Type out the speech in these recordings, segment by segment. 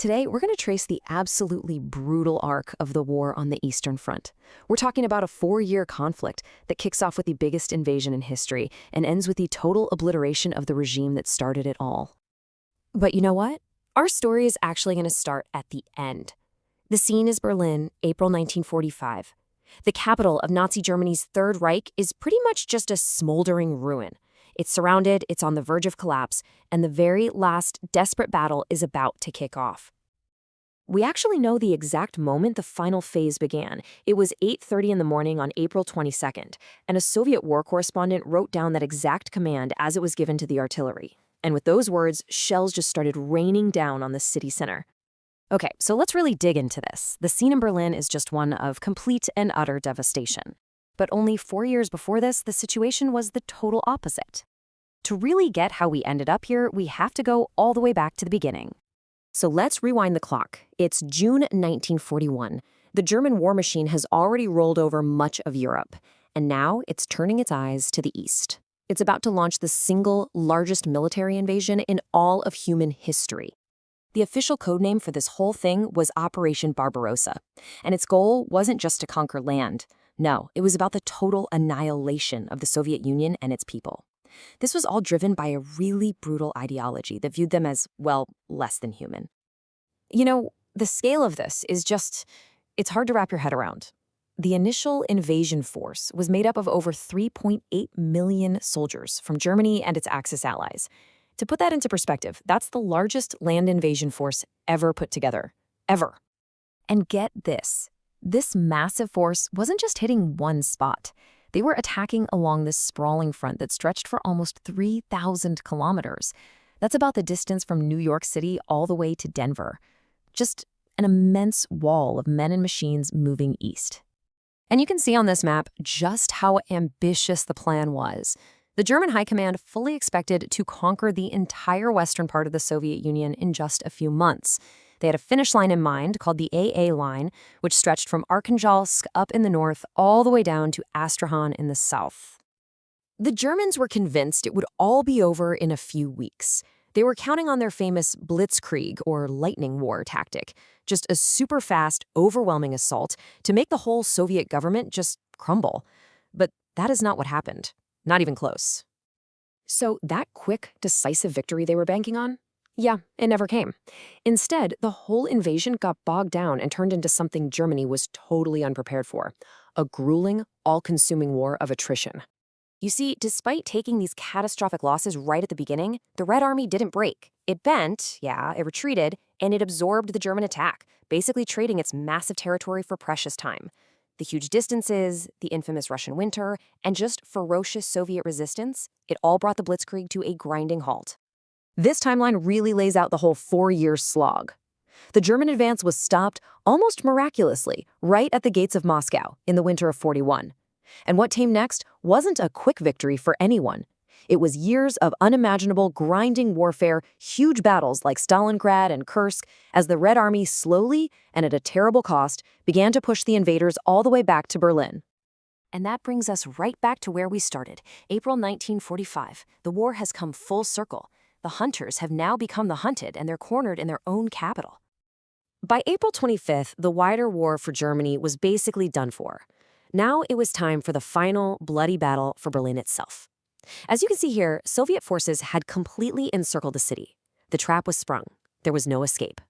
Today, we're going to trace the absolutely brutal arc of the war on the Eastern Front. We're talking about a 4-year conflict that kicks off with the biggest invasion in history and ends with the total obliteration of the regime that started it all. But you know what? Our story is actually going to start at the end. The scene is Berlin, April 1945. The capital of Nazi Germany's Third Reich is pretty much just a smoldering ruin. It's surrounded, it's on the verge of collapse, and the very last desperate battle is about to kick off. We actually know the exact moment the final phase began. It was 8:30 in the morning on April 22nd, and a Soviet war correspondent wrote down that exact command as it was given to the artillery. And with those words, shells just started raining down on the city center. Okay, so let's really dig into this. The scene in Berlin is just one of complete and utter devastation. But only 4 years before this, the situation was the total opposite. To really get how we ended up here, we have to go all the way back to the beginning. So let's rewind the clock. It's June 1941. The German war machine has already rolled over much of Europe, and now it's turning its eyes to the east. It's about to launch the single largest military invasion in all of human history. The official codename for this whole thing was Operation Barbarossa, and its goal wasn't just to conquer land. No, it was about the total annihilation of the Soviet Union and its people. This was all driven by a really brutal ideology that viewed them as, well, less than human. You know, the scale of this is just, it's hard to wrap your head around. The initial invasion force was made up of over 3.8 million soldiers from Germany and its Axis allies. To put that into perspective, that's the largest land invasion force ever put together. Ever. And get this. This massive force wasn't just hitting one spot. They were attacking along this sprawling front that stretched for almost 3,000 kilometers. That's about the distance from New York City all the way to Denver. Just an immense wall of men and machines moving east. And you can see on this map just how ambitious the plan was. The German High Command fully expected to conquer the entire western part of the Soviet Union in just a few months. They had a finish line in mind called the AA line, which stretched from Arkhangelsk up in the north all the way down to Astrakhan in the south. The Germans were convinced it would all be over in a few weeks. They were counting on their famous Blitzkrieg, or lightning war tactic, just a super fast, overwhelming assault to make the whole Soviet government just crumble. But that is not what happened. Not even close. So that quick, decisive victory they were banking on? Yeah, it never came. Instead, the whole invasion got bogged down and turned into something Germany was totally unprepared for. A grueling, all-consuming war of attrition. You see, despite taking these catastrophic losses right at the beginning, the Red Army didn't break. It bent, it retreated, and it absorbed the German attack, basically trading its massive territory for precious time. The huge distances, the infamous Russian winter, and just ferocious Soviet resistance, it all brought the Blitzkrieg to a grinding halt. This timeline really lays out the whole 4-year slog. The German advance was stopped almost miraculously right at the gates of Moscow in the winter of 41. And what came next wasn't a quick victory for anyone. It was years of unimaginable grinding warfare, huge battles like Stalingrad and Kursk, as the Red Army slowly, and at a terrible cost, began to push the invaders all the way back to Berlin. And that brings us right back to where we started, April 1945. The war has come full circle. The hunters have now become the hunted, and they're cornered in their own capital. By April 25th, the wider war for Germany was basically done for. Now it was time for the final bloody battle for Berlin itself. As you can see here, Soviet forces had completely encircled the city. The trap was sprung. There was no escape.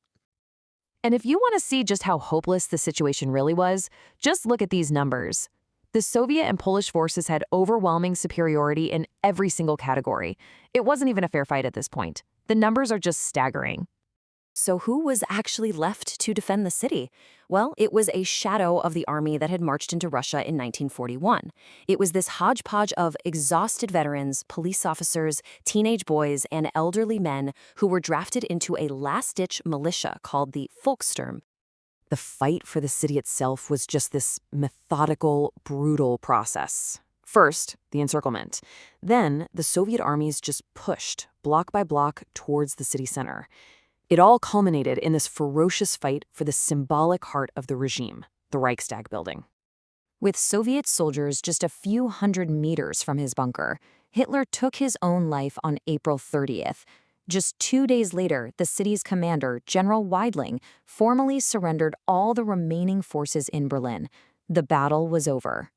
And if you want to see just how hopeless the situation really was, just look at these numbers. The Soviet and Polish forces had overwhelming superiority in every single category. It wasn't even a fair fight at this point. The numbers are just staggering. So who was actually left to defend the city? Well, it was a shadow of the army that had marched into Russia in 1941. It was this hodgepodge of exhausted veterans, police officers, teenage boys, and elderly men who were drafted into a last-ditch militia called the Volkssturm. The fight for the city itself was just this methodical, brutal process. First, the encirclement. Then, the Soviet armies just pushed, block by block, towards the city center. It all culminated in this ferocious fight for the symbolic heart of the regime, the Reichstag building. With Soviet soldiers just a few hundred meters from his bunker, Hitler took his own life on April 30th. Just 2 days later, the city's commander, General Weidling, formally surrendered all the remaining forces in Berlin. The battle was over.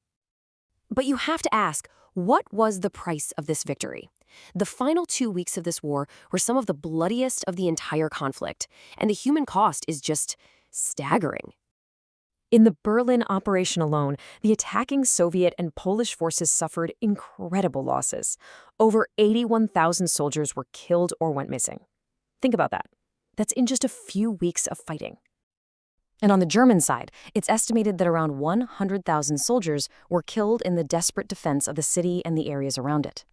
But you have to ask, what was the price of this victory? The final 2 weeks of this war were some of the bloodiest of the entire conflict, and the human cost is just staggering. In the Berlin operation alone, the attacking Soviet and Polish forces suffered incredible losses. Over 81,000 soldiers were killed or went missing. Think about that. That's in just a few weeks of fighting. And on the German side, it's estimated that around 100,000 soldiers were killed in the desperate defense of the city and the areas around it.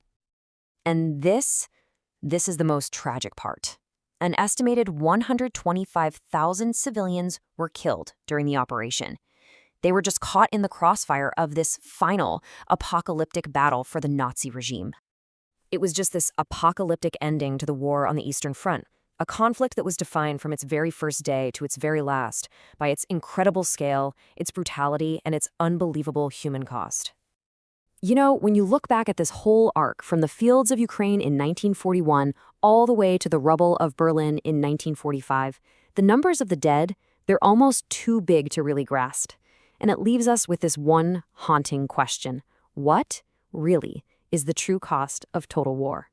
And this is the most tragic part. An estimated 125,000 civilians were killed during the operation. They were just caught in the crossfire of this final apocalyptic battle for the Nazi regime. It was just this apocalyptic ending to the war on the Eastern Front, a conflict that was defined from its very first day to its very last by its incredible scale, its brutality, and its unbelievable human cost. You know, when you look back at this whole arc from the fields of Ukraine in 1941 all the way to the rubble of Berlin in 1945, the numbers of the dead, they're almost too big to really grasp. And it leaves us with this one haunting question. What, really, is the true cost of total war?